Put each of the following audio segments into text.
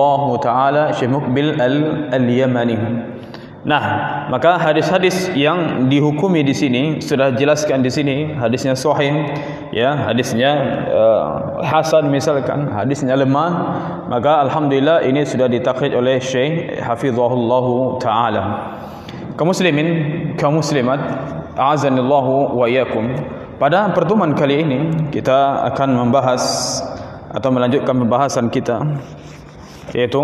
hafizahullahu taala Syekh Muqbil Al-Yamani. Nah, maka hadis-hadis yang dihukumi di sini sudah jelaskan di sini, hadisnya sahih, ya, hadisnya hasan misalkan, hadisnya lemah, maka alhamdulillah ini sudah ditakrij oleh Syekh hafizahullahu taala. Kaum muslimin, kaum muslimat, a'azanillahu wa iyyakum. Pada pertemuan kali ini kita akan membahas atau melanjutkan pembahasan kita, yaitu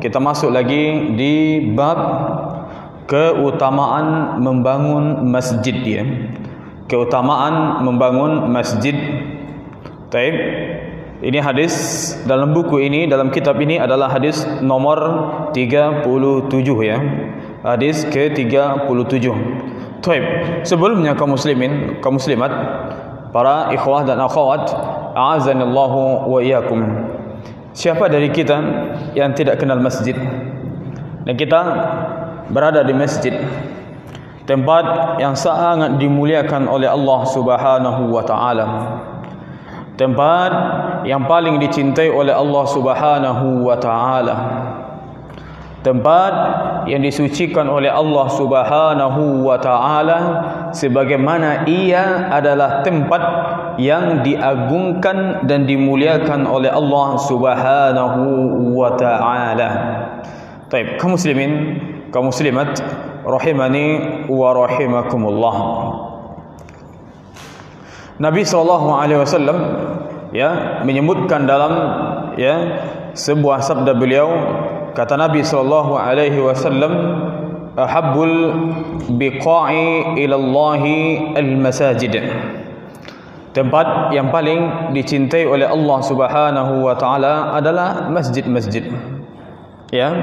kita masuk lagi di bab keutamaan membangun masjid, ya. Keutamaan membangun masjid. Baik. Ini hadis dalam buku ini, dalam kitab ini adalah hadis nomor 37, ya. Hadis ke-37. Baik. Sebelumnya kaum muslimin, kaum muslimat, para ikhwah dan akhwat, a'azanillahu wa iyyakum. Siapa dari kita yang tidak kenal masjid? Dan kita berada di masjid, tempat yang sangat dimuliakan oleh Allah Subhanahu wa taala, tempat yang paling dicintai oleh Allah Subhanahu wa taala, tempat yang disucikan oleh Allah Subhanahu wa taala, sebagaimana ia adalah tempat yang diagungkan dan dimuliakan oleh Allah Subhanahu wa taala. Baik, kaum muslimin, kaum muslimat, rahimani wa rahimakumullah. Nabi SAW, ya, menyebutkan dalam, ya, sebuah sabda beliau, kata Nabi SAW, ahabbul biqa'i ilallahi al-masajid. Tempat yang paling dicintai oleh Allah Subhanahu wa taala adalah masjid-masjid, ya,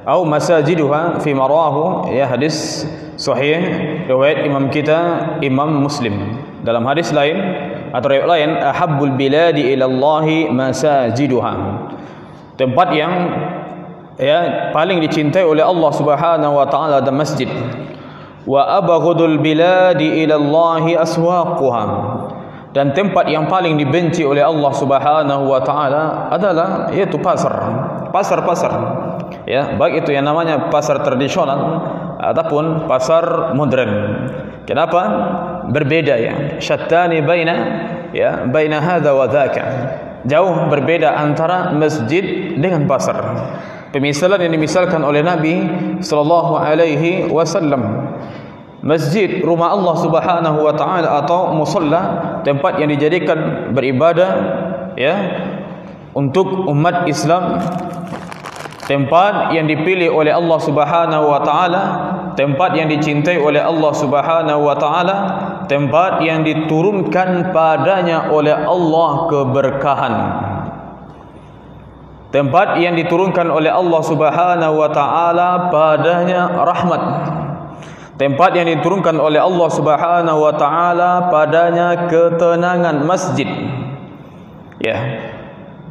atau masajiduha fi marahu, ya, hadis sahih riwayat imam kita Imam Muslim. Dalam hadis lain atau riwayat lain, ahabbul biladi ilallahi masajiduha. Tempat yang, ya, paling dicintai oleh Allah Subhanahu wa taala adalah masjid. Wa abghadul biladi ilallahi aswaquha. Dan tempat yang paling dibenci oleh Allah Subhanahu wa taala adalah yaitu pasar-pasar, ya, baik itu yang namanya pasar tradisional ataupun pasar modern. Kenapa? Berbeda, ya, syattani baina hadza wa dzaka. Jauh berbeda antara masjid dengan pasar. Pemisalan yang dimisalkan oleh Nabi sallallahu alaihi wasallam, masjid, rumah Allah Subhanahu wa taala, atau musalla, tempat yang dijadikan beribadah, ya, untuk umat Islam, tempat yang dipilih oleh Allah Subhanahu wa taala, tempat yang dicintai oleh Allah Subhanahu wa taala, tempat yang diturunkan padanya oleh Allah keberkahan, tempat yang diturunkan oleh Allah Subhanahu wa taala padanya rahmat, tempat yang diturunkan oleh Allah Subhanahu wa taala padanya ketenangan. Masjid, ya.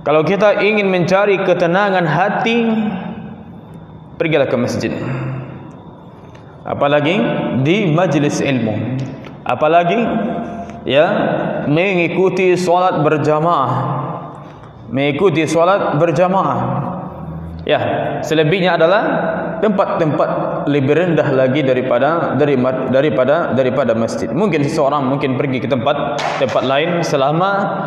Kalau kita ingin mencari ketenangan hati, pergilah ke masjid. Apalagi di majlis ilmu, apalagi, ya, mengikuti salat berjamaah, mengikuti salat berjamaah. Ya, selebihnya adalah tempat-tempat lebih rendah lagi daripada masjid. Mungkin seseorang mungkin pergi ke tempat lain selama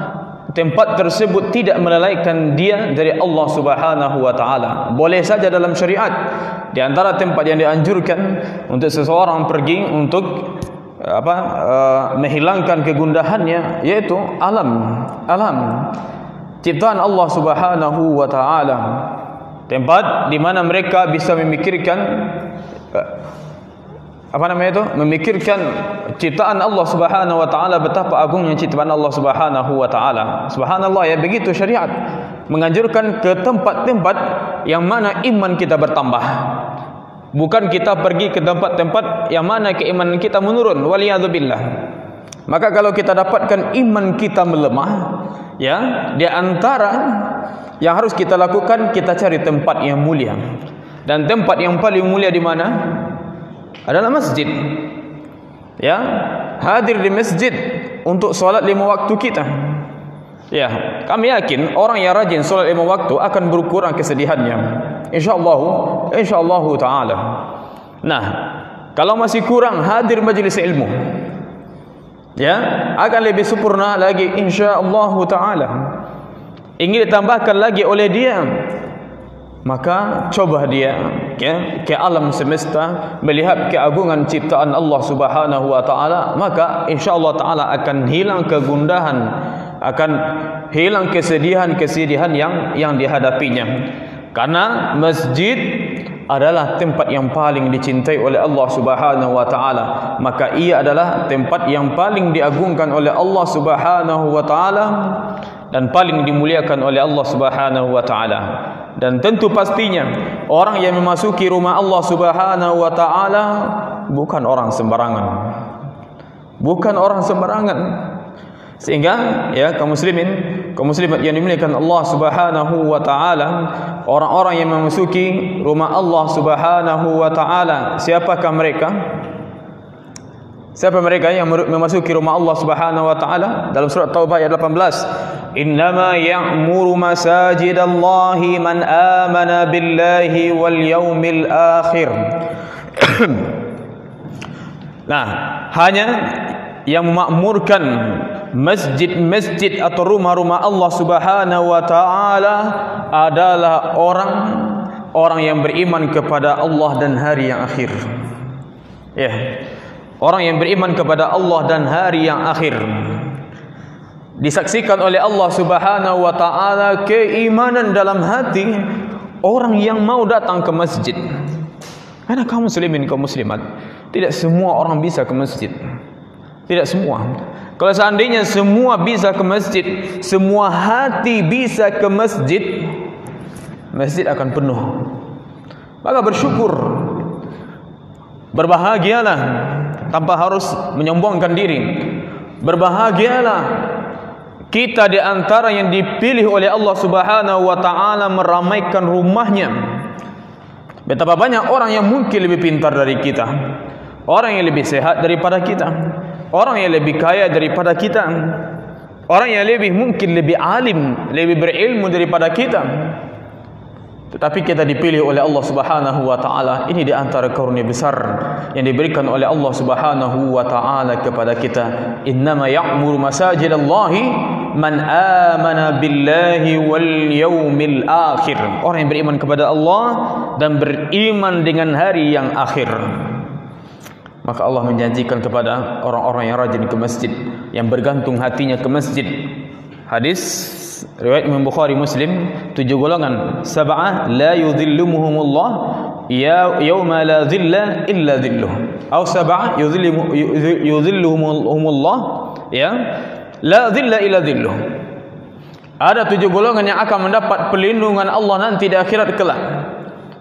tempat tersebut tidak melalaikan dia dari Allah Subhanahu wa taala. Boleh saja dalam syariat, di antara tempat yang dianjurkan untuk seseorang pergi untuk menghilangkan kegundahannya, yaitu alam ciptaan Allah Subhanahu wa taala. Tempat di mana mereka bisa memikirkan memikirkan ciptaan Allah Subhanahu wa taala, betapa agungnya ciptaan Allah Subhanahu wa taala. Subhanallah, ya, begitu syariat menganjurkan ke tempat-tempat yang mana iman kita bertambah. Bukan kita pergi ke tempat-tempat yang mana keimanan kita menurun, waliyadzubillah. Maka kalau kita dapatkan iman kita melemah, ya, di antara yang harus kita lakukan, kita cari tempat yang mulia. Dan tempat yang paling mulia di mana? Adalah masjid. Ya, hadir di masjid untuk salat 5 waktu kita. Ya, kami yakin orang yang rajin solat 5 waktu akan berkurang kesedihannya. Insyaallah taala. Nah, kalau masih kurang, hadir majelis ilmu. Ya, akan lebih sempurna lagi insyaallah taala. Ingin ditambahkan lagi oleh dia, maka coba dia ke alam semesta melihat keagungan ciptaan Allah Subhanahu wa taala, maka insyaallah taala akan hilang kegundahan, akan hilang kesedihan yang dihadapinya. Karena masjid adalah tempat yang paling dicintai oleh Allah Subhanahu wa taala, maka ia adalah tempat yang paling diagungkan oleh Allah Subhanahu wa taala dan paling dimuliakan oleh Allah Subhanahu wa taala. Dan tentu pastinya orang yang memasuki rumah Allah Subhanahu wa taala bukan orang sembarangan. Bukan orang sembarangan. Sehingga ya kaum muslimin, kaum muslimat yang dimuliakan Allah Subhanahu wa taala, orang-orang yang memasuki rumah Allah Subhanahu wa taala, siapakah mereka? Siapa mereka yang memasuki rumah Allah Subhanahu wa taala? Dalam surat Taubah ayat 18, "Innama ya'muru masajidallahi man amana billahi wal yaumil akhir." Nah, hanya yang memakmurkan masjid-masjid atau rumah-rumah Allah Subhanahu wa taala adalah orang yang beriman kepada Allah dan hari yang akhir. Ya. Orang yang beriman kepada Allah dan hari yang akhir, disaksikan oleh Allah Subhanahu wa taala keimanan dalam hati orang yang mau datang ke masjid. Karena kaum muslimin, kaum muslimat, tidak semua orang bisa ke masjid. Tidak semua. Kalau seandainya semua bisa ke masjid, semua hati bisa ke masjid, masjid akan penuh. Maka bersyukur, berbahagialah tanpa harus menyombongkan diri. Berbahagialah kita di antara yang dipilih oleh Allah Subhanahu wa taala meramaikan rumahnya. Betapa banyak orang yang mungkin lebih pintar dari kita, orang yang lebih sehat daripada kita, orang yang lebih kaya daripada kita, orang yang mungkin lebih alim, lebih berilmu daripada kita. Tetapi kita dipilih oleh Allah Subhanahu wa taala. Ini di antara karunia besar yang diberikan oleh Allah Subhanahu wa taala kepada kita. Innama ya'muru masajidallahi man amana billahi wal yaumil akhir. Orang yang beriman kepada Allah dan beriman dengan hari yang akhir. Maka Allah menjanjikan kepada orang-orang yang rajin ke masjid, yang bergantung hatinya ke masjid. Hadis riwayat Imam Bukhari Muslim, 7 golongan, sab'ah la yudhilluhumullah yauma la dhilla illa dhilluh, atau sab'ah yudhilluhumullah ya la dhilla illa dhilluh. Ada 7 golongan yang akan mendapat perlindungan Allah nanti di akhirat kelak.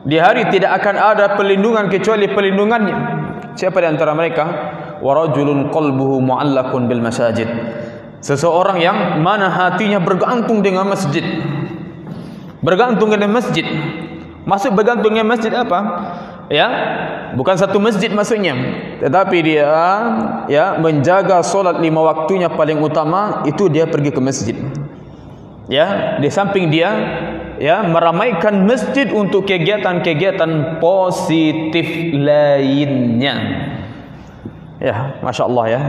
Di hari tidak akan ada perlindungan kecuali perlindungannya. Siapa di antara mereka? Wa rajulun qalbuhu mu'allaqun bil masajid. Seseorang yang mana hatinya bergantung dengan masjid. Bergantung dengan masjid. Maksud bergantung dengan masjid apa? Ya, bukan satu masjid maksudnya, tetapi dia ya menjaga solat 5 waktunya paling utama itu dia pergi ke masjid. Ya, di samping dia ya meramaikan masjid untuk kegiatan-kegiatan positif lainnya. Ya, masya Allah ya.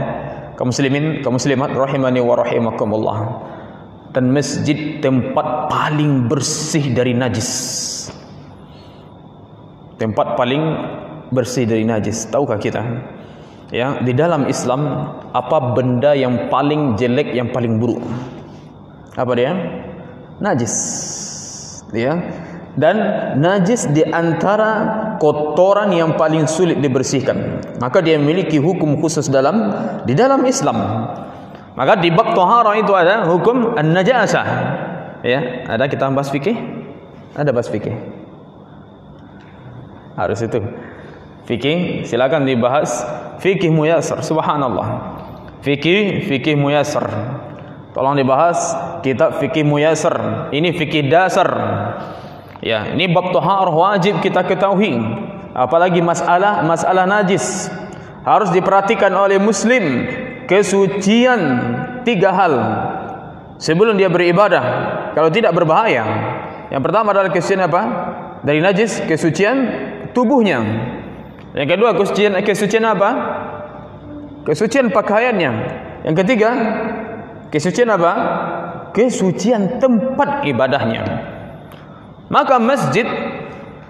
Kaum muslimin, kaum muslimat rahimani wa rahimakumullah. Dan masjid tempat paling bersih dari najis. Tempat paling bersih dari najis. Tahukah kita? Ya, di dalam Islam apa benda yang paling jelek, yang paling buruk? Apa dia? Najis. Ya. Dan najis di antara kotoran yang paling sulit dibersihkan. Maka dia memiliki hukum khusus di dalam Islam. Maka di bab taharah itu ada hukum an-najasah. Ya, ada kita bahas fikih? Ada bahas fikih. Harus itu. Fikih silakan dibahas. Fikih muyassar, subhanallah. Fikih muyassar. Tolong dibahas kitab fikih muyassar. Ini fikih dasar. Ya, ini bab taharah wajib kita ketahui. Apalagi masalah najis harus diperhatikan oleh muslim. Kesucian 3 hal. sebelum dia beribadah, kalau tidak berbahaya. Yang pertama adalah kesucian apa? Dari najis, kesucian tubuhnya. Yang kedua kesucian apa? Kesucian pakaiannya. Yang ketiga kesucian apa? Kesucian tempat ibadahnya. Maka masjid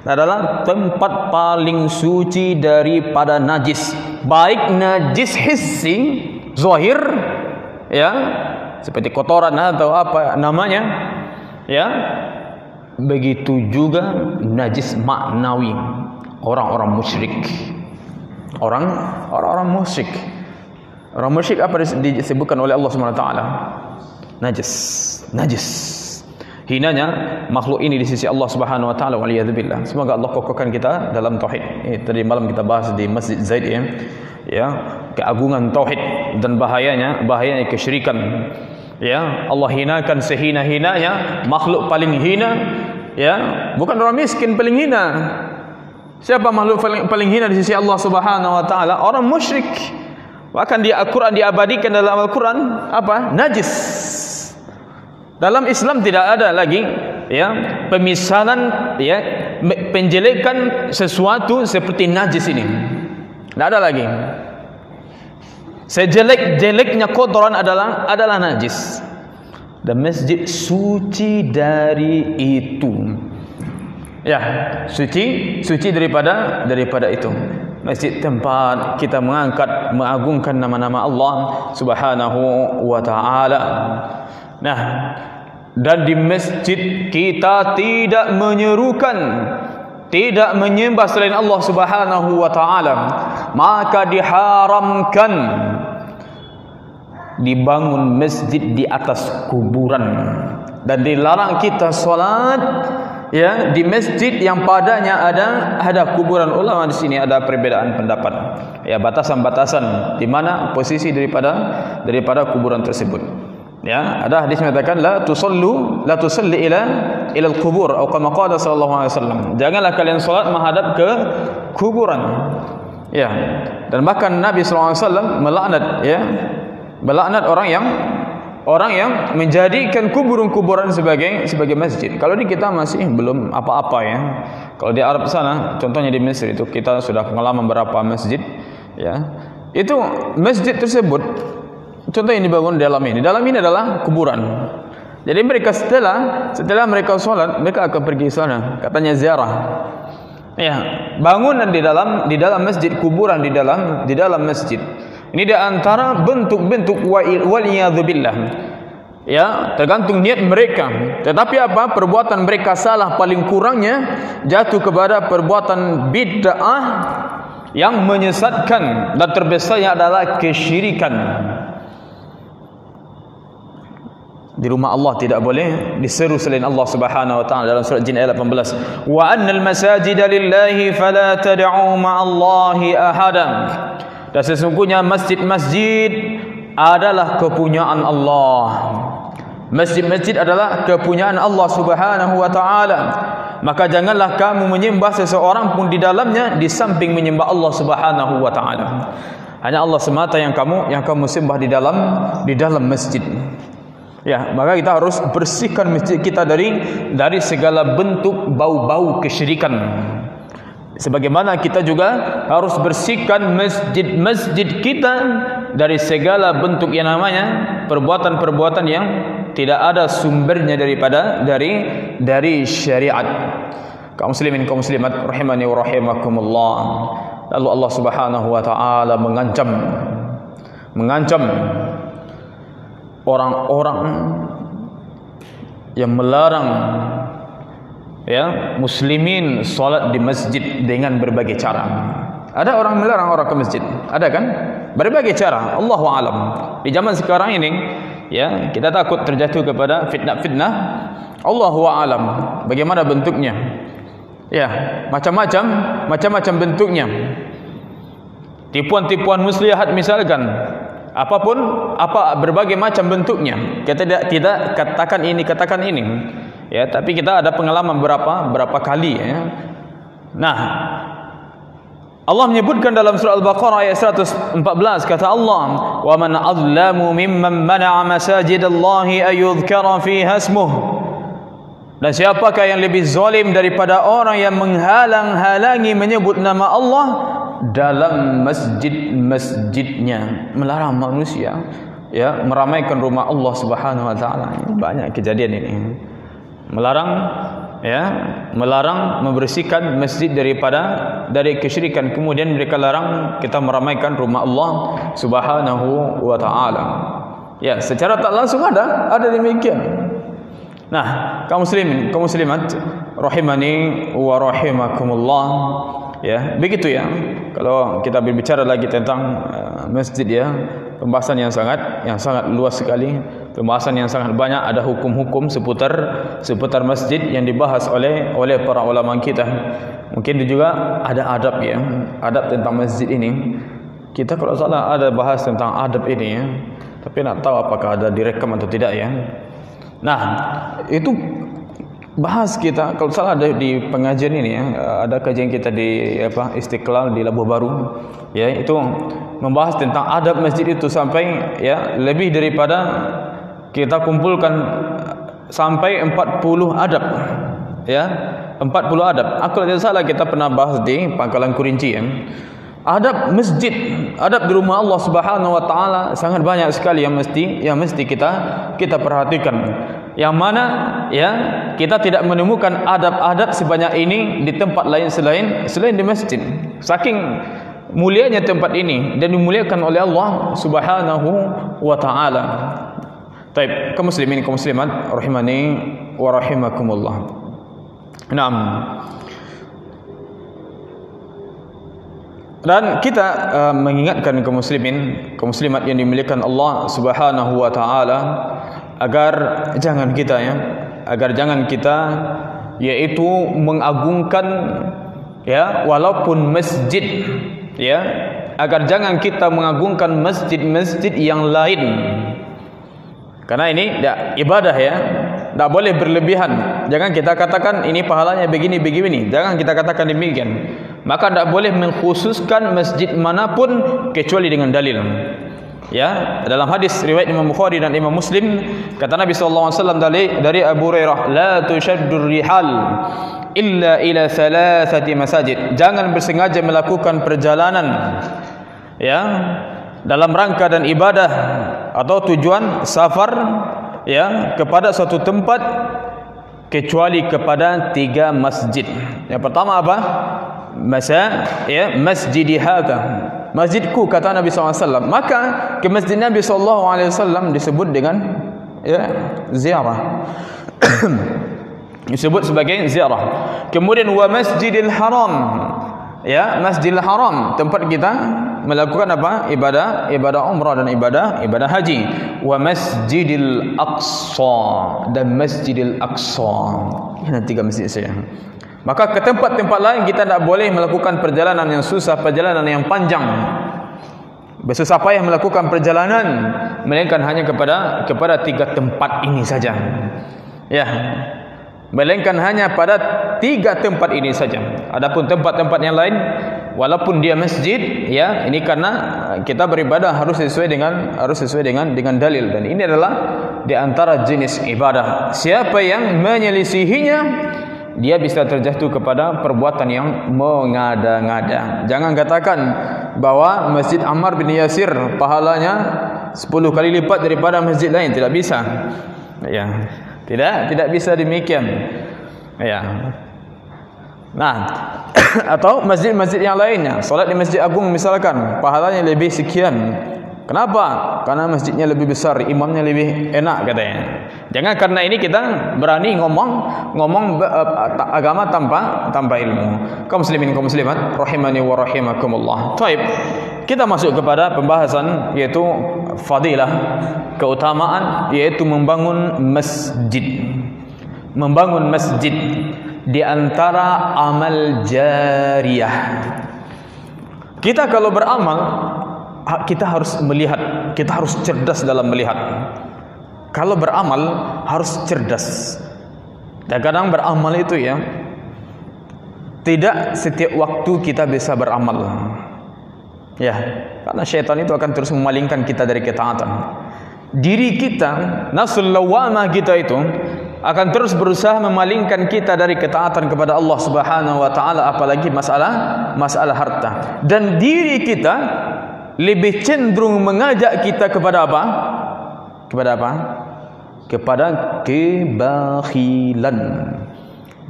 adalah tempat paling suci daripada najis, baik najis hissi, zahir, ya, seperti kotoran atau apa namanya, ya, begitu juga najis maknawi, orang-orang musyrik. Orang-orang musyrik. Orang musyrik apa disebutkan oleh Allah Subhanahu wa taala? Najis. Hinanya makhluk ini di sisi Allah Subhanahu wa taala, waliyadzubillah. Semoga Allah kokohkan kita dalam tauhid. Tadi malam kita bahas di Masjid Zaid, ya, keagungan tauhid dan bahayanya kesyirikan. Ya, Allah hinakan sehina-hinanya makhluk paling hina, ya, bukan orang miskin paling hina. Siapa makhluk paling hina di sisi Allah Subhanahu wa taala? Orang musyrik. Bahkan di Al-Quran diabadikan dalam Al-Quran apa? Najis. Dalam Islam tidak ada lagi, ya, pemisalan, ya, penjelekan sesuatu seperti najis ini. Tidak ada lagi. Sejelek-jeleknya kotoran adalah najis. Dan masjid suci dari itu. Ya, suci daripada itu. Masjid tempat kita mengagungkan nama-nama Allah Subhanahu wa taala. Nah, dan di masjid kita tidak menyerukan, tidak menyembah selain Allah Subhanahu wa taala. Maka diharamkan dibangun masjid di atas kuburan, dan dilarang kita salat, ya, di masjid yang padanya ada kuburan. Ulama di sini ada perbedaan pendapat, ya, batasan-batasan di mana posisi daripada kuburan tersebut. Ya, ada hadis mengatakan la tusalli ila al-qubur, atau kama qala sallallahu alaihi wasallam. Janganlah kalian salat menghadap ke kuburan. Ya, dan bahkan Nabi sallallahu alaihi wasallam melaknat orang yang menjadikan kuburan sebagai masjid. Kalau di kita masih belum apa-apa, ya. Kalau di Arab sana, contohnya di Mesir itu kita sudah pengalaman beberapa masjid, ya. Itu masjid tersebut contoh yang dibangun dalam ini adalah kuburan. Jadi mereka setelah mereka sholat, mereka akan pergi sana, katanya ziarah. Ya, bangunan di dalam masjid, kuburan di dalam masjid. Ini di antara bentuk-bentuk waliyadzubillah. Ya, tergantung niat mereka. Tetapi apa? Perbuatan mereka salah paling kurangnya jatuh kepada perbuatan bid'ah yang menyesatkan, dan terbesarnya adalah kesyirikan. Di rumah Allah tidak boleh diseru selain Allah Subhanahu wa taala dalam surah Jin ayat 18. Wa annal masajida lillahi fala tad'u ma'allahi ahadan. Dan sesungguhnya masjid-masjid adalah kepunyaan Allah. Masjid-masjid adalah kepunyaan Allah Subhanahu wa taala. Maka janganlah kamu menyembah seseorang pun di dalamnya di samping menyembah Allah Subhanahu wa taala. Hanya Allah semata yang kamu sembah di dalam masjid. Ya, maka kita harus bersihkan masjid kita dari segala bentuk bau-bau kesyirikan. Sebagaimana kita juga harus bersihkan masjid-masjid kita dari segala bentuk yang namanya perbuatan-perbuatan yang tidak ada sumbernya dari syariat. Kaum muslimin, kaum muslimat rahimani wa rahimakumullah. Lalu Allah Subhanahu wa taala mengancam orang-orang yang melarang, ya, muslimin salat di masjid dengan berbagai cara. Ada orang melarang orang ke masjid, ada kan? Berbagai cara. Allahu a'lam. Di zaman sekarang ini, ya, kita takut terjatuh kepada fitnah-fitnah. Allahu a'lam. Bagaimana bentuknya? Ya, macam-macam bentuknya. Tipuan-tipuan muslihat misalkan. Berbagai macam bentuknya. Kita tidak katakan ini, ya, tapi kita ada pengalaman berapa kali, ya. Nah, Allah menyebutkan dalam surah Al-Baqarah ayat 114, kata Allah, "Wa man adlamu mimman mana'a masajidallahi ayyudhkara fiha ismuh." Dan siapakah yang lebih zalim daripada orang yang menghalang-halangi menyebut nama Allah dalam masjid-masjidnya, melarang manusia ya meramaikan rumah Allah Subhanahu wa taala. Banyak kejadian ini. Melarang membersihkan masjid dari kesyirikan, kemudian mereka larang kita meramaikan rumah Allah Subhanahu wa taala. Ya, secara tak langsung ada demikian. Nah, kaum muslimin, kaum muslimat rahimani wa rahimakumullah. Ya, begitu ya. Kalau kita berbicara lagi tentang masjid ya, pembahasan yang sangat luas sekali, pembahasan yang sangat banyak, ada hukum-hukum seputar masjid yang dibahas oleh para ulama kita. Mungkin juga ada adab ya, adab tentang masjid ini. Kita kalau salah ada bahas tentang adab ini ya, tapi nak tahu apakah ada direkam atau tidak ya. Nah, itu bahas kita kalau salah ada di pengajian ini ya, ada kajian kita di Istiqlal di Labuh Baru ya, itu membahas tentang adab masjid itu sampai ya lebih daripada kita kumpulkan sampai 40 adab ya, 40 adab. Kalau tidak salah kita pernah bahas di Pangkalan Kurinci ya. Adab masjid, adab di rumah Allah Subhanahu wa taala sangat banyak sekali yang mesti kita perhatikan. Yang mana ya kita tidak menemukan adab-adab sebanyak ini di tempat lain selain di masjid. Saking mulianya tempat ini dan dimuliakan oleh Allah Subhanahu wa taala. Baik, kaum muslimin kaum muslimat rahimani wa rahimakumullah. Naam. Dan kita mengingatkan kaum muslimin kaum muslimat yang dimuliakan Allah Subhanahu wa taala agar jangan kita yaitu mengagungkan ya walaupun masjid ya, agar jangan kita mengagungkan masjid-masjid yang lain, karena ini ibadah ya, tidak boleh berlebihan. Jangan kita katakan ini pahalanya begini, jangan kita katakan demikian. Maka tidak boleh mengkhususkan masjid manapun kecuali dengan dalil. Ya, dalam hadis riwayat Imam Bukhari dan Imam Muslim, kata Nabi sallallahu alaihi wasallam dari Abu Hurairah, la tushaddur rihal illa ila thalathati masajid. Jangan bersengaja melakukan perjalanan ya dalam rangka dan ibadah atau tujuan safar ya kepada suatu tempat kecuali kepada 3 masjid. Yang pertama apa? Masjidi hadza, masjidku, kata Nabi SAW. Maka ke masjid Nabi SAW disebut dengan ziarah disebut sebagai ziarah. Kemudian wa masjidil haram, ya, Masjidil Haram, tempat kita melakukan apa? Ibadah umrah dan ibadah haji. Wa Masjidil Aqsa, dan Masjidil Aqsa. Ini 3 masjid saja. Maka ke tempat-tempat lain kita tidak boleh melakukan perjalanan yang susah, perjalanan yang panjang, bersusah payah melakukan perjalanan, melainkan hanya kepada 3 tempat ini saja. Ya, melainkan hanya pada 3 tempat ini saja. Adapun tempat-tempat yang lain, walaupun dia masjid, ya, ini karena kita beribadah harus sesuai dengan dalil, dan ini adalah di antara jenis ibadah. Siapa yang menyelisihinya, dia bisa terjatuh kepada perbuatan yang mengada-ngada. Jangan katakan bahwa Masjid Ammar bin Yasir pahalanya 10 kali lipat daripada masjid lain. Tidak bisa. Ya, tidak bisa demikian. Ya. Nah, atau masjid-masjid yang lainnya, salat di Masjid Agung misalkan, pahalanya lebih sekian. Kenapa? Karena masjidnya lebih besar, imamnya lebih enak katanya. Jangan karena ini kita berani ngomong agama tanpa ilmu. Kaum muslimin kaum muslimat rahimani wa rahimakumullah. Baik, kita masuk kepada pembahasan yaitu fadilah, keutamaan, yaitu membangun masjid. Membangun masjid di antara amal jariyah. Kita kalau beramal, kita harus melihat, kita harus cerdas dalam melihat. Kalau beramal harus cerdas. Dan kadang beramal itu ya, tidak setiap waktu kita bisa beramal. Ya, karena syaitan itu akan terus memalingkan kita dari ketaatan. Diri kita, nafsul lawamah kita itu akan terus berusaha memalingkan kita dari ketaatan kepada Allah Subhanahu wa taala, apalagi masalah harta. Dan diri kita lebih cenderung mengajak kita kepada apa? Kepada apa? Kepada kebakhilan.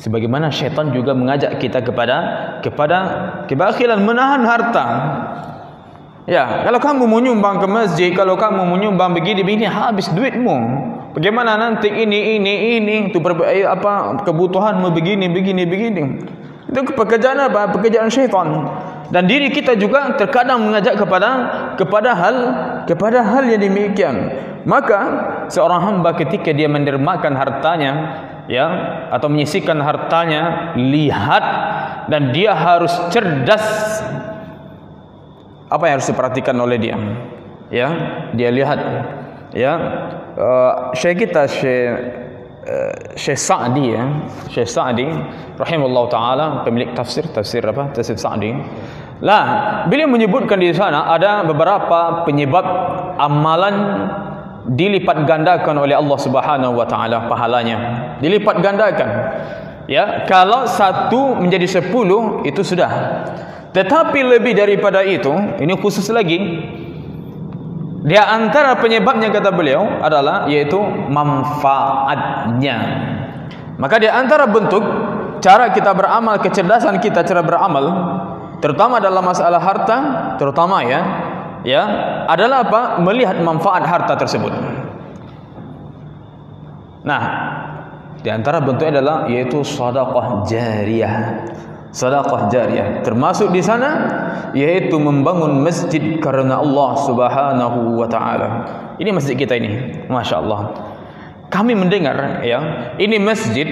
Sebagaimana syaitan juga mengajak kita kepada kebakhilan, menahan harta. Ya, kalau kamu menyumbang ke masjid, kalau kamu menyumbang begini habis duitmu. Bagaimana nanti ini itu kebutuhanmu begini. Itu pekerjaan apa? Pekerjaan syaitan. Dan diri kita juga terkadang mengajak kepada hal yang demikian. Maka seorang hamba ketika dia mendermakan hartanya, ya, atau menyisihkan hartanya, lihat, dan dia harus cerdas. Apa yang harus diperhatikan oleh dia? Ya, dia lihat, ya, Syekh kita Syekh Sa'di, ya, Syekh Sa'di rahimahullah taala, pemilik tafsir Sa'di. Lah, beliau menyebutkan di sana ada beberapa penyebab amalan dilipat gandakan oleh Allah Subhanahu wa taala pahalanya. Dilipat gandakan. Ya, kalau 1 menjadi 10 itu sudah. Tetapi lebih daripada itu, ini khusus lagi. Di antara penyebabnya kata beliau adalah yaitu manfaatnya. Maka di antara bentuk cara kita beramal, kecerdasan kita cara beramal, terutama dalam masalah harta, terutama ya, adalah apa? Melihat manfaat harta tersebut. Nah, di antara bentuknya adalah yaitu sedekah jariyah. Sedekah jariyah termasuk di sana yaitu membangun masjid karena Allah Subhanahu wa taala. Ini masjid kita ini, masya-Allah. Kami mendengar, ya, ini masjid,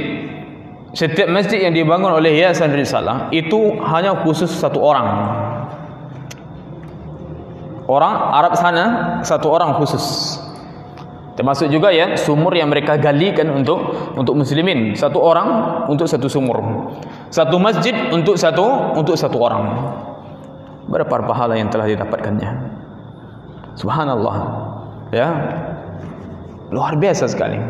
setiap masjid yang dibangun oleh Yayasan Risalah itu hanya khusus 1 orang. Orang Arab sana 1 orang khusus. Termasuk juga ya sumur yang mereka galikan untuk muslimin, 1 orang untuk 1 sumur, 1 masjid untuk satu orang. Berapa pahala yang telah didapatkannya? Subhanallah, ya, luar biasa sekali.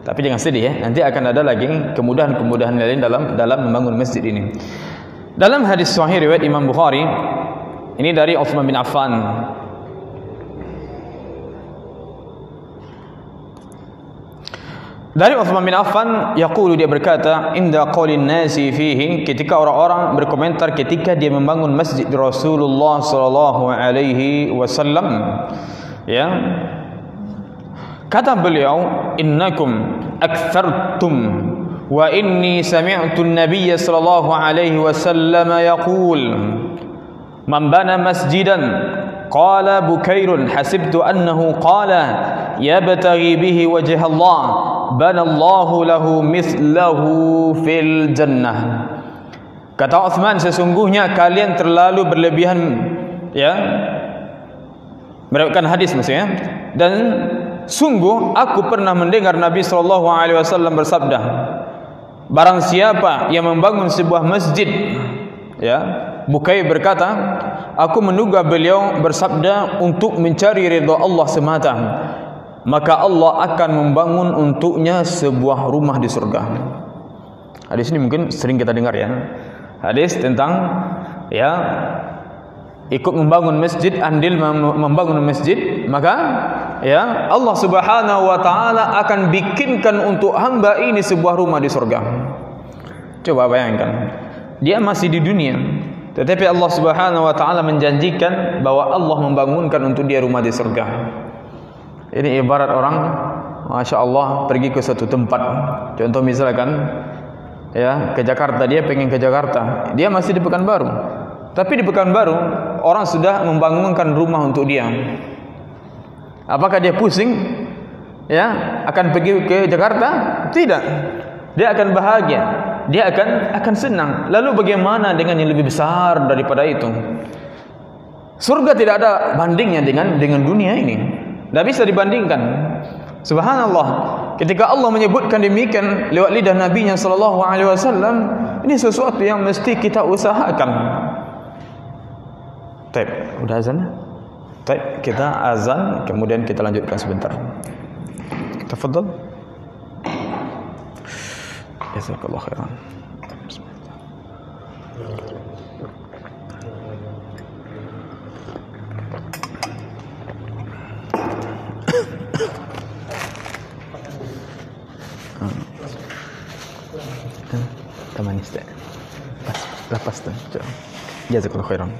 Tapi jangan sedih ya, nanti akan ada lagi kemudahan-kemudahan lain dalam membangun masjid ini. Dalam hadis sahih riwayat Imam Bukhari, ini dari Utsman bin Affan. Dari Utsman bin Affan, yaqulu, dia berkata, inda qaulin nasi fihi, ketika orang-orang berkomentar ketika dia membangun masjid Rasulullah sallallahu alaihi wasallam, ya, kata beliau, innakum aktsartum wa inni sami'tu an-nabiy sallallahu alaihi wasallam yaqul man bana masjidan qala Bukairun hasibtu annahu qala yabtaghi bihi wajha Allah banallahu lahu mislahu fil jannah. Kata Utsman, sesungguhnya kalian terlalu berlebihan, ya, meriwayatkan hadis maksudnya. Dan sungguh aku pernah mendengar Nabi SAW bersabda, barang siapa yang membangun sebuah masjid, ya, Bukai berkata, aku menduga beliau bersabda untuk mencari ridha Allah semata, maka Allah akan membangun untuknya sebuah rumah di surga. Hadis ini mungkin sering kita dengar, ya, hadis tentang, ya, ikut membangun masjid, andil membangun masjid, maka, ya, Allah Subhanahu wa taala akan bikinkan untuk hamba ini sebuah rumah di surga. Coba bayangkan, dia masih di dunia, tetapi Allah Subhanahu wa taala menjanjikan bahwa Allah membangunkan untuk dia rumah di surga. Ini ibarat orang, masya Allah, pergi ke suatu tempat. Contoh misalkan, ya, ke Jakarta, dia pengen ke Jakarta, dia masih di Pekanbaru, tapi di Pekanbaru orang sudah membangunkan rumah untuk dia. Apakah dia pusing, ya, akan pergi ke Jakarta? Tidak. Dia akan bahagia, dia akan senang. Lalu bagaimana dengan yang lebih besar daripada itu? Surga tidak ada bandingnya dengan dunia ini. Tidak bisa dibandingkan. Subhanallah. ketika Allah menyebutkan demikian lewat lidah Nabi-Nya sallallahu alaihi wasallam, ini sesuatu yang mesti kita usahakan. Baik, udah azan? Baik, kita azan kemudian kita lanjutkan sebentar. Tafadhal. Jazakallahu khairan. Temani Ustaz. Lepas tu. Jazakallahu khairan.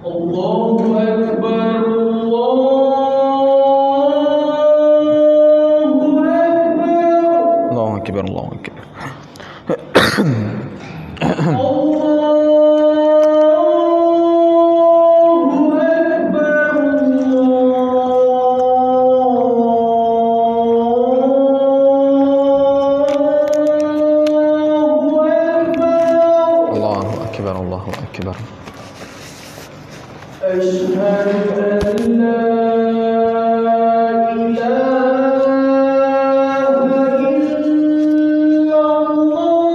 Allahu Akbar, Allahu Akbar, Allahu Akbar. Allahu Akbar. أشهد أن لا إله إلا الله.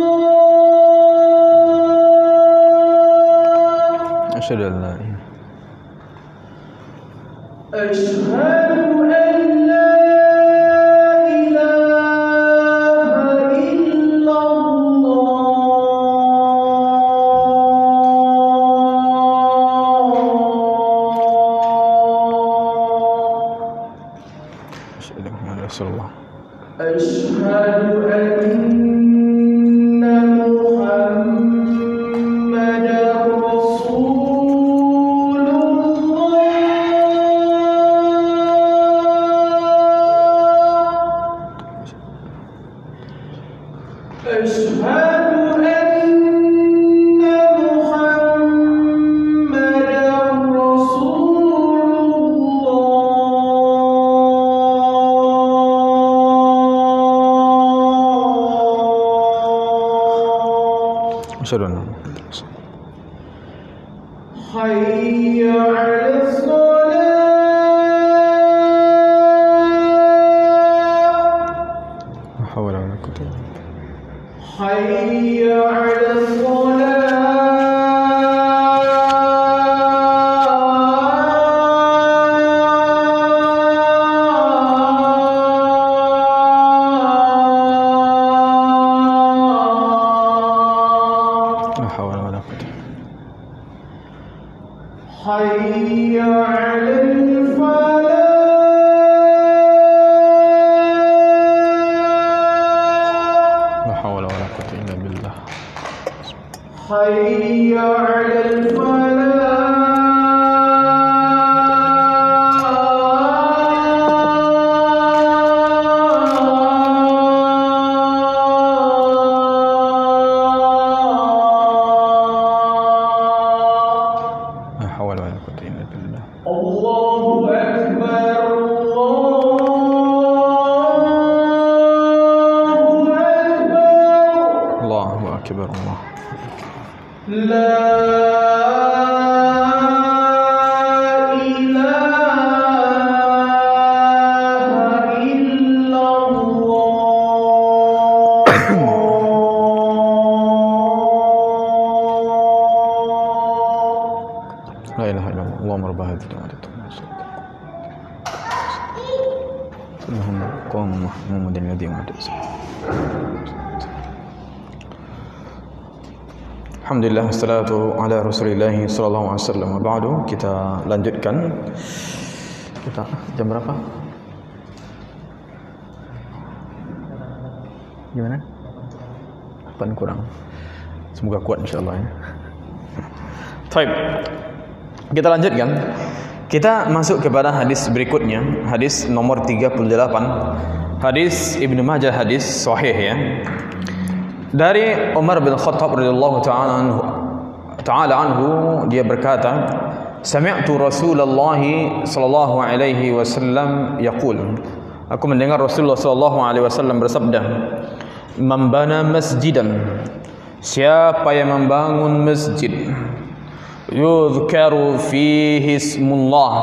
أشهد أن محمد رسول الله. أشهد أن حي على الصلاة. لا حول ولا قوة إلا بالله. حي على الصلاة. حي على الفلاح. لا حول ولا قوة إلا بالله. حي على الفلاح. الله أكبر، الله أكبر، الله. لا إله إلا الله. لا إله إلا الله. اللهم رب هذه الدعوة اللهم قوم محمد الذي وعد. Alhamdulillah, wassalatu ala rasulillah sallallahu alaihi wasallam. Ba'du, kita lanjutkan. Kita jam berapa? Gimana? 8 kurang. Semoga kuat insyaallah ya. Baik. Kita lanjutkan. Kita masuk kepada hadis berikutnya, hadis nomor 38. Hadis Ibnu Majah, hadis sahih ya. Dari Umar bin Khattab radhiyallahu ta'ala anhu, dia berkata, sami'tu Rasulullah sallallahu alaihi wasallam yaqul, aku mendengar Rasulullah sallallahu alaihi wasallam bersabda, man bana masjidan, siapa yang membangun masjid, yuzkaru fihi ismullah,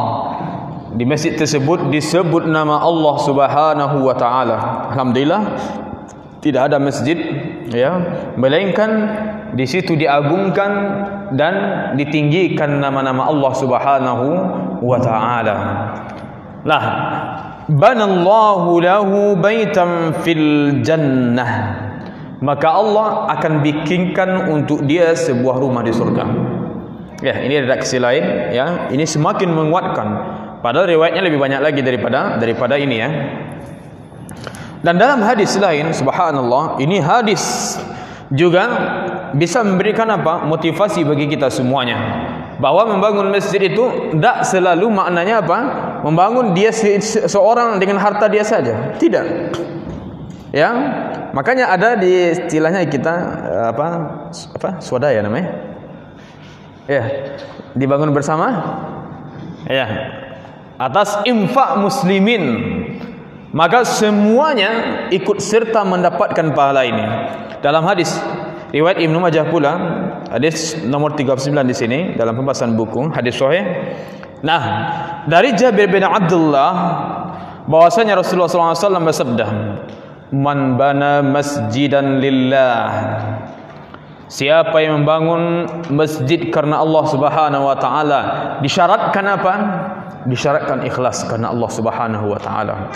di masjid tersebut disebut nama Allah Subhanahu wa taala. Alhamdulillah tidak ada masjid ya melainkan di situ diagungkan dan ditinggikan nama-nama Allah Subhanahu wa taala. Nah, banallahu lahu baitan fil jannah, maka Allah akan bikinkan untuk dia sebuah rumah di surga. Ya, ini redaksi lain ya. Ini semakin menguatkan. Padahal riwayatnya lebih banyak lagi daripada ini ya. Dan dalam hadis lain, subhanallah, ini hadis juga bisa memberikan apa? Motivasi bagi kita semuanya. Bahwa membangun masjid itu tidak selalu maknanya apa? Membangun dia seorang dengan harta dia saja. Tidak. Ya. Makanya ada di istilahnya kita apa swadaya namanya. Ya. Dibangun bersama. Ya. Atas infak muslimin. Maka semuanya ikut serta mendapatkan pahala ini. Dalam hadis riwayat Ibnu Majah pula, hadis nomor 39 di sini dalam pembahasan buku hadis sahih. Nah, dari Jabir bin Abdullah bahwasanya Rasulullah SAW bersabda, "Man bana masjidan lillah." Siapa yang membangun masjid karena Allah Subhanahu wa taala, disyaratkan apa? Disyaratkan ikhlas karena Allah Subhanahu wa taala.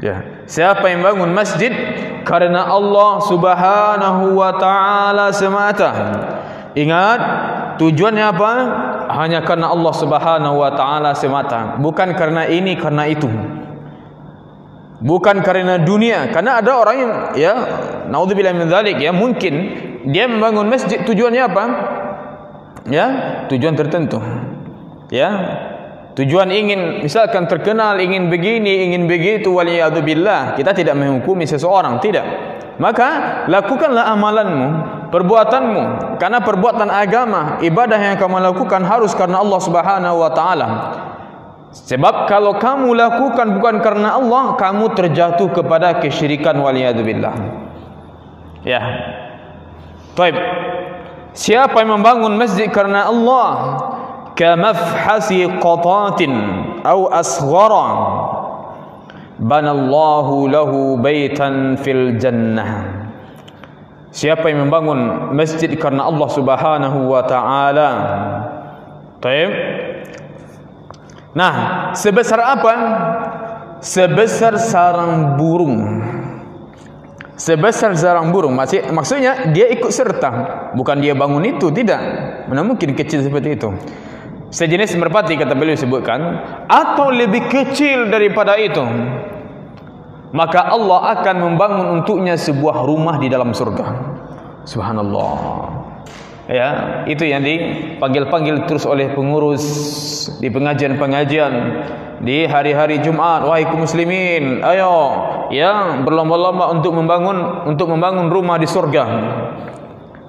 Ya, siapa yang bangun masjid karena Allah Subhanahu wa taala semata. Ingat, tujuannya apa? Hanya karena Allah Subhanahu wa taala semata, bukan karena ini, karena itu. Bukan karena dunia. Karena ada orang yang ya, naudzubillah min dzalik ya, mungkin dia membangun masjid tujuannya apa? Ya, tujuan tertentu. Ya. Tujuan ingin misalkan terkenal, ingin begini, ingin begitu, waliyadzubillah. Kita tidak menghukumi seseorang, tidak. Maka lakukanlah amalanmu, perbuatanmu, karena perbuatan agama, ibadah yang kamu lakukan harus karena Allah Subhanahu wa taala. Sebab kalau kamu lakukan bukan karena Allah, kamu terjatuh kepada kesyirikan, waliyadzubillah. Ya. Baik. Siapa yang membangun masjid karena Allah, kamafhasi qatatin atau asghara, banallahu lahu baitan fil jannah. Siapa yang membangun masjid karena Allah Subhanahu wa taala. Baik. Nah, sebesar apa? Sebesar sarang burung. Sebesar sarang burung. Maksudnya dia ikut serta, bukan dia bangun itu, tidak. Mana mungkin kecil seperti itu. Sejenis merpati kata beliau sebutkan, atau lebih kecil daripada itu, maka Allah akan membangun untuknya sebuah rumah di dalam surga. Subhanallah. Ya, itu yang dipanggil-panggil terus oleh pengurus di pengajian-pengajian di hari-hari Jumat. Wahai kaum muslimin, ayo ya berlomba-lomba untuk membangun rumah di surga.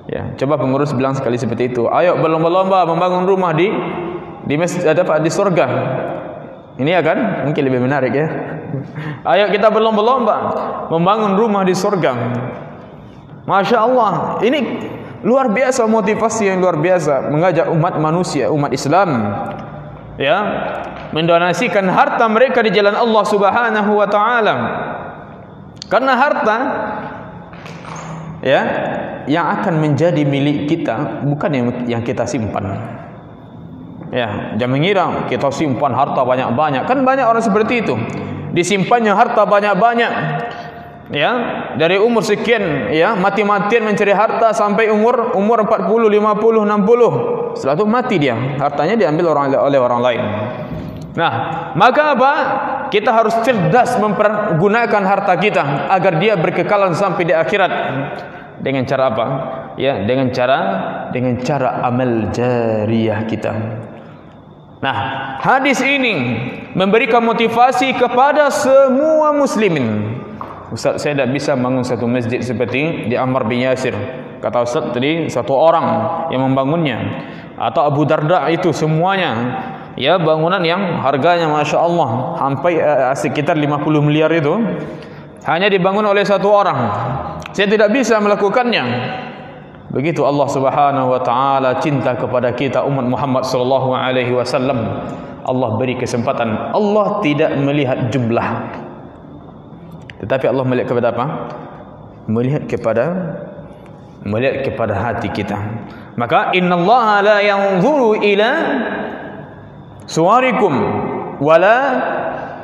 Ya, coba pengurus bilang sekali seperti itu. Ayo berlomba-lomba membangun rumah di masjid, di surga. Ini akan mungkin lebih menarik ya. Ayo kita berlomba-lomba membangun rumah di surga. Masya Allah, ini luar biasa, motivasi yang luar biasa, mengajak umat manusia, umat Islam ya, mendonasikan harta mereka di jalan Allah Subhanahu wa taala. Karena harta ya yang akan menjadi milik kita bukan yang kita simpan. Ya, jangan mengira kita simpan harta banyak-banyak. Kan banyak orang seperti itu. Disimpannya harta banyak-banyak. Ya, dari umur sekian ya, mati-matian mencari harta sampai umur 40, 50, 60. Setelah itu mati dia. Hartanya diambil oleh orang lain. Nah, maka apa? Kita harus cerdas mempergunakan harta kita agar dia berkekalan sampai di akhirat. Dengan cara apa? Ya, dengan cara amal jariyah kita. Nah, hadis ini memberikan motivasi kepada semua muslimin. Ustaz, saya tidak bisa bangun satu masjid seperti di Ammar bin Yasir. Kata Ustaz tadi, satu orang yang membangunnya. Atau Abu Darda, itu semuanya. Ya, bangunan yang harganya Masya Allah sampai sekitar 50 miliar itu. hanya dibangun oleh satu orang. Saya tidak bisa melakukannya. Begitu Allah Subhanahu wa taala cinta kepada kita umat Muhammad sallallahu alaihi wasallam. Allah beri kesempatan. Allah tidak melihat jumlah, tetapi Allah melihat kepada apa? Melihat kepada hati kita. Maka innallaha la yanzuru ila suwarikum wala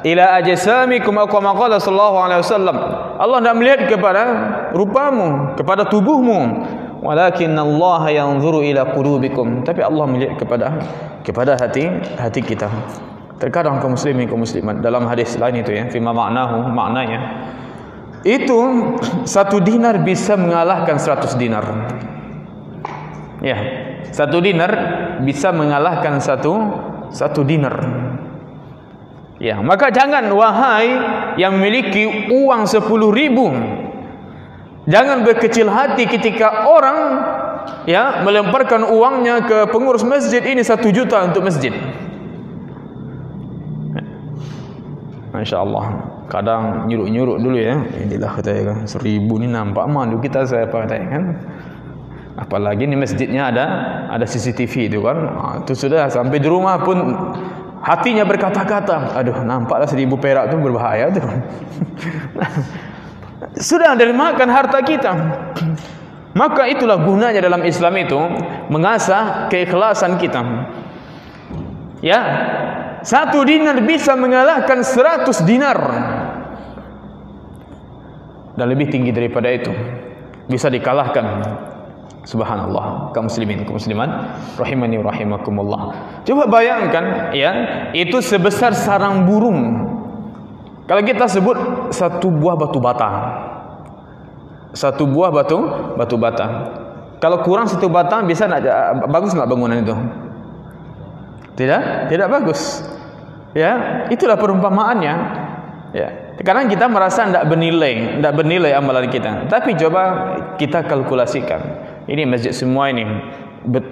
ila ajsamikum, kama qala sallallahu alaihi wasallam. Allah tidak melihat kepada rupamu, kepada tubuhmu, walakinnallaha yanzuru ila qulubikum, tapi Allah melihat kepada hati kita. Terkadang kaum muslimin kaum muslimat, dalam hadis lain itu ya, fima ma'nahu, maknanya itu 1 dinar bisa mengalahkan 100 dinar. Ya, 1 dinar bisa mengalahkan satu dinar. Ya, maka jangan wahai yang memiliki uang 10.000, jangan berkecil hati ketika orang ya melemparkan uangnya ke pengurus masjid, ini 1 juta untuk masjid. Masya Allah, kadang nyuruk-nyuruk dulu ya. Inilah katanya kan 1.000 ni nampak malu kita, saya apa katanya kan. Apalagi ni masjidnya ada CCTV itu kan. Itu sudah sampai di rumah pun hatinya berkata-kata, aduh nampaklah 1.000 perak tu berbahaya tu. Sudah dermakan harta kita. Maka itulah gunanya dalam Islam itu mengasah keikhlasan kita. Ya, 1 dinar bisa mengalahkan 100 dinar, dan lebih tinggi daripada itu bisa dikalahkan. Subhanallah, kaum muslimin kaum muslimat rahimani rahimakumullah. Coba bayangkan ya, itu sebesar sarang burung. Kalau kita sebut 1 buah batu bata, 1 buah batu bata, kalau kurang 1 bata bisa bagus enggak bangunan itu? Tidak bagus. Ya, itulah perumpamaannya. Ya, kadang kita merasa tidak bernilai amalan kita. Tapi coba kita kalkulasikan. Ini masjid semua ini,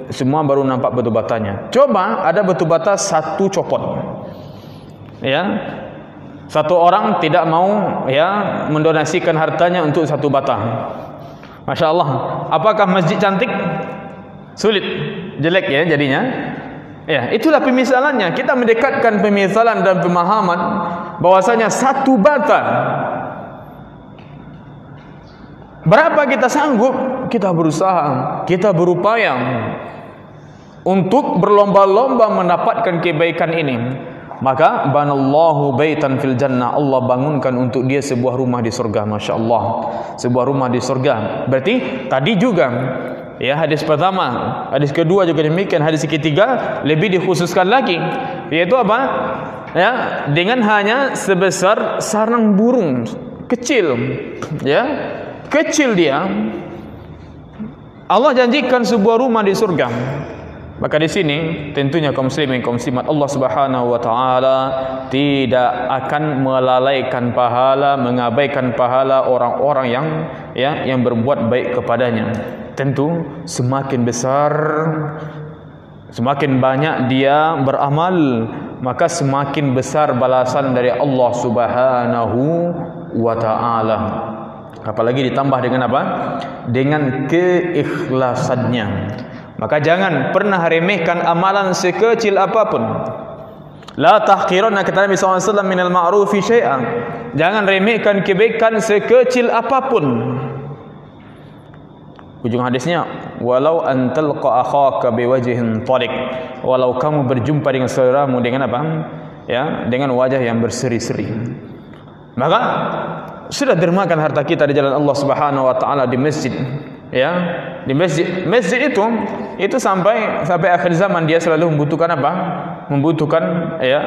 semua baru nampak batu batanya. Coba ada batu bata 1 copot. Ya. 1 orang tidak mau ya mendonasikan hartanya untuk 1 bata. Masya Allah. Apakah masjid cantik? Sulit, jelek ya jadinya. Ya, itulah pemisalannya. Kita mendekatkan pemisalan dan pemahaman bahwasanya 1 bata. Berapa kita sanggup, kita berusaha, kita berupaya untuk berlomba-lomba mendapatkan kebaikan ini. Maka banallahu baitan fil jannah, Allah bangunkan untuk dia sebuah rumah di surga. Masya Allah, sebuah rumah di surga. Berarti tadi juga ya, hadis pertama, hadis kedua juga demikian, hadis ketiga lebih dikhususkan lagi, yaitu apa? Ya, dengan hanya sebesar sarang burung kecil, ya, kecil dia, Allah janjikan sebuah rumah di surga. Maka di sini tentunya kaum muslimin kaum muslimat, Allah Subhanahu wa taala tidak akan melalaikan pahala, mengabaikan pahala orang-orang yang berbuat baik kepadanya. Tentu semakin besar, semakin banyak dia beramal, maka semakin besar balasan dari Allah Subhanahu wa taala. Apalagi ditambah dengan apa? Dengan keikhlasannya. Maka jangan pernah remehkan amalan sekecil apapun. La tahqiranna, kata Nabi SAW, minal ma'rufi syai'an. Jangan remehkan kebaikan sekecil apapun. Ujung hadisnya, walau antalqa akhaka biwajhin tariq, walau kamu berjumpa dengan saudaramu dengan apa? Ya, dengan wajah yang berseri-seri. Maka sudah dermakan harta kita di jalan Allah Subhanahu wa taala di masjid. Ya, di masjid itu sampai akhir zaman dia selalu membutuhkan apa? Membutuhkan ya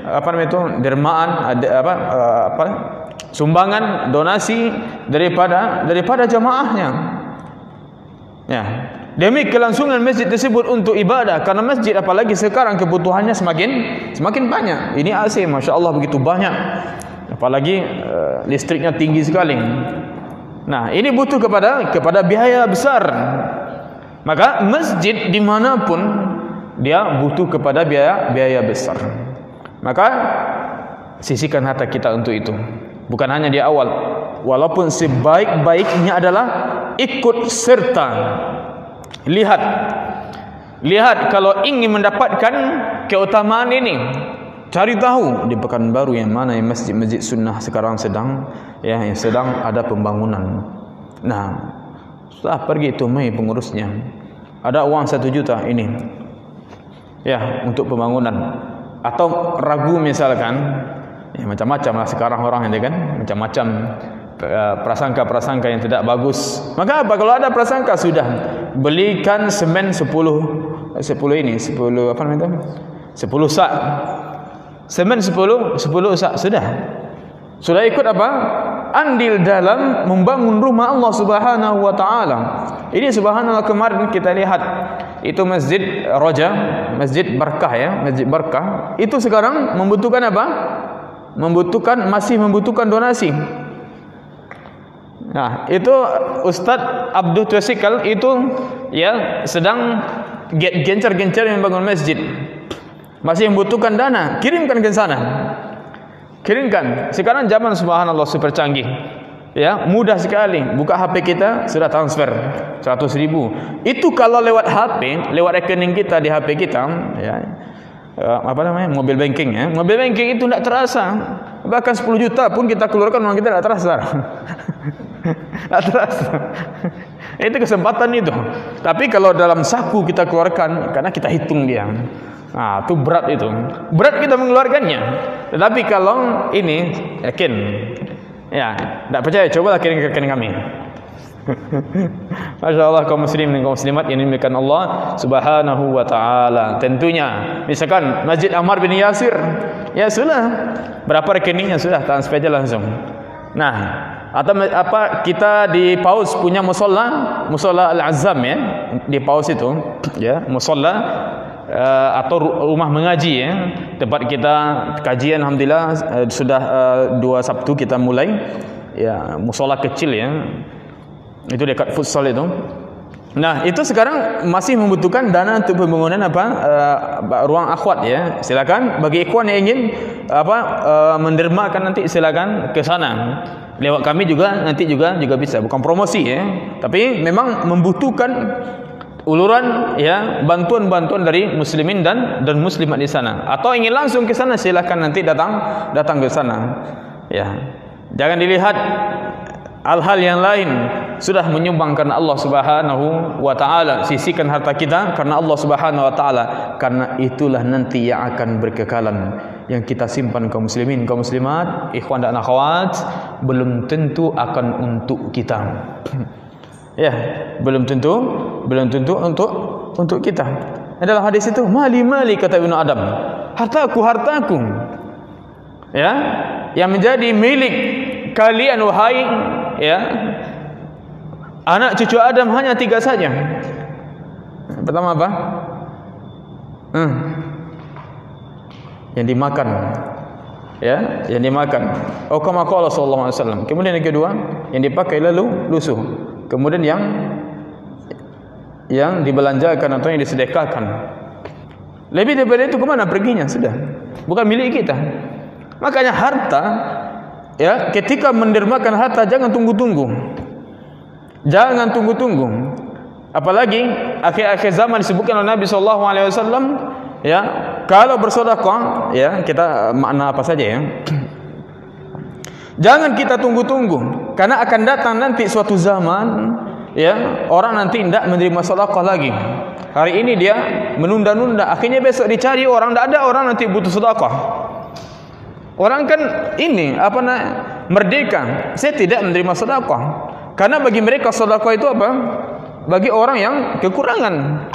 apa namanya itu, dermaan, ada sumbangan, donasi daripada jamaahnya. Ya, demi kelangsungan masjid tersebut untuk ibadah, karena masjid apalagi sekarang kebutuhannya semakin banyak. Ini AC, masya Allah begitu banyak, apalagi listriknya tinggi sekali. Nah, ini butuh kepada biaya besar. Maka masjid dimanapun dia butuh kepada biaya besar. Maka sisihkan harta kita untuk itu. Bukan hanya di awal, walaupun sebaik-baiknya adalah ikut serta. Lihat kalau ingin mendapatkan keutamaan ini, cari tahu di Pekanbaru yang mana yang masjid-masjid sunnah sekarang sedang ada pembangunan. Nah, setelah pergi temui pengurusnya, ada uang 1 juta ini untuk pembangunan, atau ragu misalkan, macam-macam lah sekarang orang ini kan, macam-macam prasangka-prasangka yang tidak bagus. Maka apa, kalau ada prasangka, sudah belikan semen 10 sak. Semen 10 sak, sudah ikut apa? Andil dalam membangun rumah Allah Subhanahu wa taala. Ini subhanallah, kemarin kita lihat itu Masjid Roja, Masjid Berkah Masjid Berkah. Itu sekarang membutuhkan apa? Masih membutuhkan donasi. Nah, itu Ustadz Abdul Twasikal itu sedang gencar-gencar membangun masjid. Masih membutuhkan dana, kirimkan ke sana. Kirimkan. Sekarang zaman subhanallah super canggih. Mudah sekali. Buka HP kita sudah transfer 100.000. Itu kalau lewat HP, lewat rekening kita di HP kita, mobile banking Mobile banking itu tidak terasa. Bahkan 10 juta pun kita keluarkan, uang kita tidak terasa. Tidak terasa. Itu kesempatan itu. Tapi kalau dalam saku kita keluarkan, karena kita hitung dia. Nah, itu berat itu. Berat kita mengeluarkannya. Tetapi kalau ini yakin, tidak percaya, cobalah kirim ke rekening kami. Masya Allah, kaum muslimin dan kaum muslimat yang dimuliakan Allah Subhanahu wa taala. Tentunya misalkan Masjid Ammar bin Yasir, sudah berapa rekeningnya, sudah transfer aja langsung. Nah, atau kita di Paus punya musola Al-Azam di Paus itu musola atau rumah mengaji tempat kita kajian. Alhamdulillah sudah 2 Sabtu kita mulai musola kecil itu dekat futsal itu. Nah, itu sekarang masih membutuhkan dana untuk pembangunan ruang akhwat Silakan bagi ikhwan yang ingin mendermakan, nanti silakan ke sana. Lewat kami juga nanti juga bisa. Bukan promosi tapi memang membutuhkan uluran bantuan-bantuan dari muslimin dan muslimat di sana. Atau ingin langsung ke sana, silakan nanti datang ke sana. Jangan dilihat hal-hal yang lain. Sudah menyumbangkan Allah Subhanahu wa taala, sisihkan harta kita karena Allah Subhanahu wa taala, karena itulah nanti yang akan berkekalan. Yang kita simpan kaum muslimin, kaum muslimat, ikhwan dan akhwat, belum tentu akan untuk kita. Belum tentu untuk kita. Dalam hadis itu, mali kata Ibnu Adam, hartaku yang menjadi milik kalian wahai anak cucu Adam hanya 3 saja. Pertama apa? Yang dimakan. Yang dimakan. Kama qala sallallahu alaihi wasallam. Kemudian yang kedua, yang dipakai lalu lusuh. Kemudian yang dibelanjakan atau yang disedekahkan. Lebih daripada itu kemana perginya? Sudah bukan milik kita. Makanya harta, ketika mendermakan harta jangan tunggu-tunggu. Jangan tunggu-tunggu. Apalagi akhir-akhir zaman disebutkan oleh Nabi sallallahu alaihi wasallam, kalau bersedekah, kita makna apa saja jangan kita tunggu-tunggu, karena akan datang nanti suatu zaman orang nanti tidak menerima sedekah lagi. Hari ini dia menunda-nunda, akhirnya besok dicari orang, tidak ada orang nanti butuh sedekah. Orang kan ini merdeka, saya tidak menerima sedekah. Karena bagi mereka sedekah itu apa? Bagi orang yang kekurangan.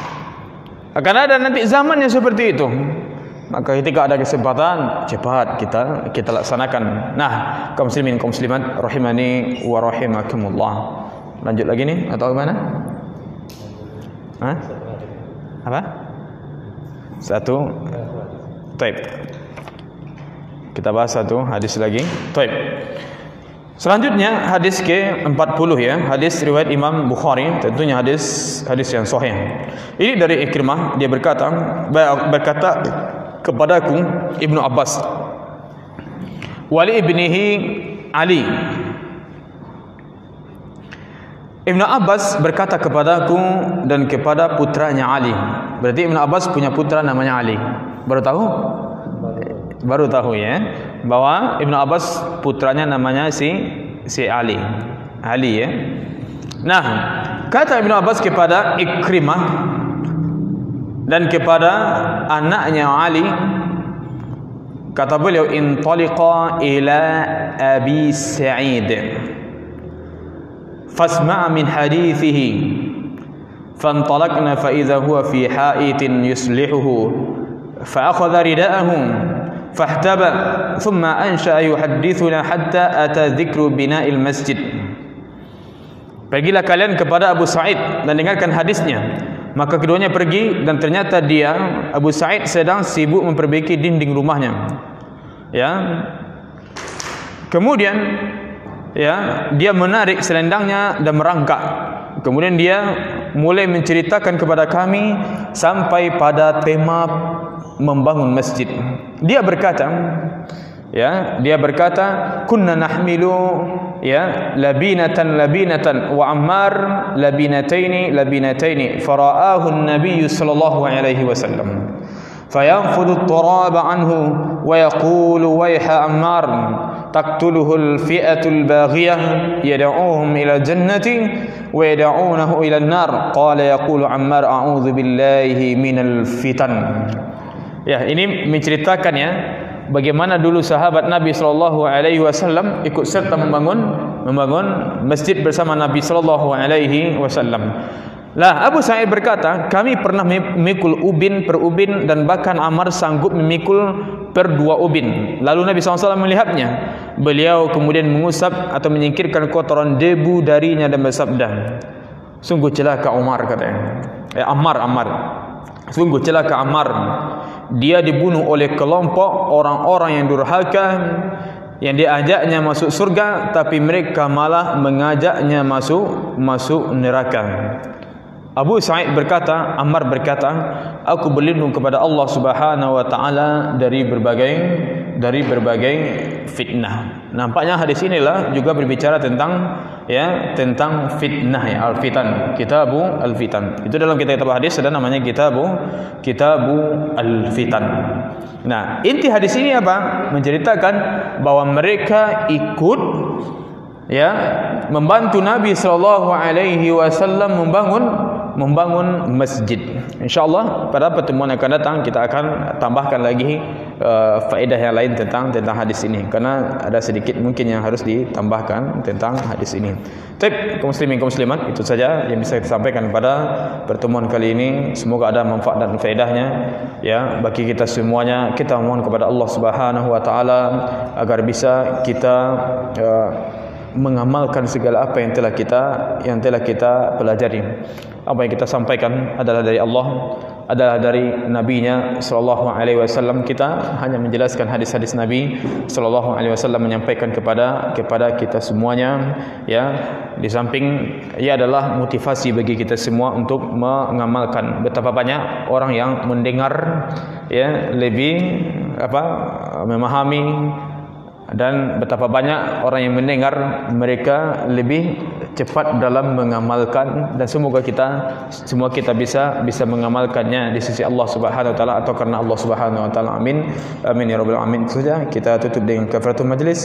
Akan ada nanti zaman yang seperti itu. Maka ketika ada kesempatan, cepat kita laksanakan. Nah, kaum muslimin, kaum muslimat rahimani wa rahimakumullah. Lanjut lagi nih atau gimana? Apa? 1. Taib. Kita bahas 1 hadis lagi. Taib. Selanjutnya hadis ke-40 hadis riwayat Imam Bukhari, tentunya hadis yang sahih. Ini dari Ikrimah, dia berkata kepadaku Ibnu Abbas, wali ibnihi Ali, Ibn Abbas berkata kepadaku dan kepada putranya Ali. Berarti Ibn Abbas punya putra namanya Ali. Baru tahu? Baru tahu ya, bahwa Ibn Abbas putranya namanya si Ali. Ali ya. Nah, kata Ibn Abbas kepada Ikrimah dan kepada anaknya Ali, kata beliau, intaliqa ila Abi Sa'id fasma' min hadithihi. Fantalaqna fa idza huwa fi ha'itin yuslihuhu fa akhadha rida'ahu fahtaba thumma ansha yuhaddithuna hatta ata dhikru bina'il masjid. Pergilah kalian kepada Abu Sa'id dan dengarkan hadisnya. Maka keduanya pergi dan ternyata dia, Abu Sa'id, sedang sibuk memperbaiki dinding rumahnya. Ya. Kemudian ya, dia menarik selendangnya dan merangkak. Kemudian dia mulai menceritakan kepada kami sampai pada tema membangun masjid. Dia berkata, kunna nahmilu ya labinatan wa Ammar labinataini fara'ahu an-nabiy sallallahu alaihi wasallam fayanfudhu at-turaba anhu wa yaqulu wayha Ammar taqtuluhu al-fi'atu al-baghiyah yad'uuhum ila al-jannati wa yad'uunahu ila an-nar qala yaqulu Ammar a'udzu billahi minal fitan. Ya, ini menceritakan ya bagaimana dulu sahabat Nabi sallallahu alaihi wasallam ikut serta membangun masjid bersama Nabi sallallahu alaihi wasallam. Lah, Abu Sa'id berkata, kami pernah memikul ubin per ubin dan bahkan Ammar sanggup memikul per 2 ubin. Lalu Nabi SAW melihatnya. Beliau kemudian mengusap atau menyingkirkan kotoran debu darinya dan bersabda, sungguh celaka Umar, katanya. Ammar. Sungguh celaka Ammar. Dia dibunuh oleh kelompok orang-orang yang durhaka, yang diajaknya masuk surga, tapi mereka malah mengajaknya masuk neraka. Abu Sa'id berkata, Ammar berkata, aku berlindung kepada Allah Subhanahu wa taala dari berbagai fitnah. Nampaknya hadis inilah juga berbicara tentang fitnah ya, al-fitan, kitabu al-fitan. Itu dalam kitab hadis ada namanya kitabu al-fitan. Nah, inti hadis ini apa? Menceritakan bahwa mereka ikut ya membantu Nabi sallallahu alaihi wasallam membangun masjid. InsyaAllah pada pertemuan yang akan datang kita akan tambahkan lagi faedah yang lain tentang hadis ini, karena ada sedikit mungkin yang harus ditambahkan tentang hadis ini. Baik, kaum muslimin kaum muslimat, itu saja yang bisa kita sampaikan pada pertemuan kali ini. Semoga ada manfaat dan faedahnya ya bagi kita semuanya. Kita mohon kepada Allah Subhanahu wa taala agar bisa kita mengamalkan segala apa yang telah kita pelajari. Apa yang kita sampaikan adalah dari Allah, adalah dari Nabi-Nya sallallahu alaihi wasallam. Kita hanya menjelaskan hadis-hadis Nabi sallallahu alaihi wasallam, menyampaikan kepada kita semuanya ya. Di samping ia adalah motivasi bagi kita semua untuk mengamalkan. Betapa banyak orang yang mendengar ya lebih memahami, dan betapa banyak orang yang mendengar mereka lebih cepat dalam mengamalkan, dan semua kita bisa mengamalkannya di sisi Allah Subhanahu wa taala atau karena Allah Subhanahu wa taala. Amin ya rabbal alamin. Saja kita tutup dengan kafaratul majlis.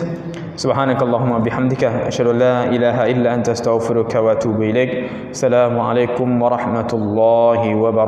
Subhanakallahumma bihamdika asyhadu an la ilaha illa anta astaghfiruka wa atubu ilaik. Assalamualaikum warahmatullahi wabarakatuh.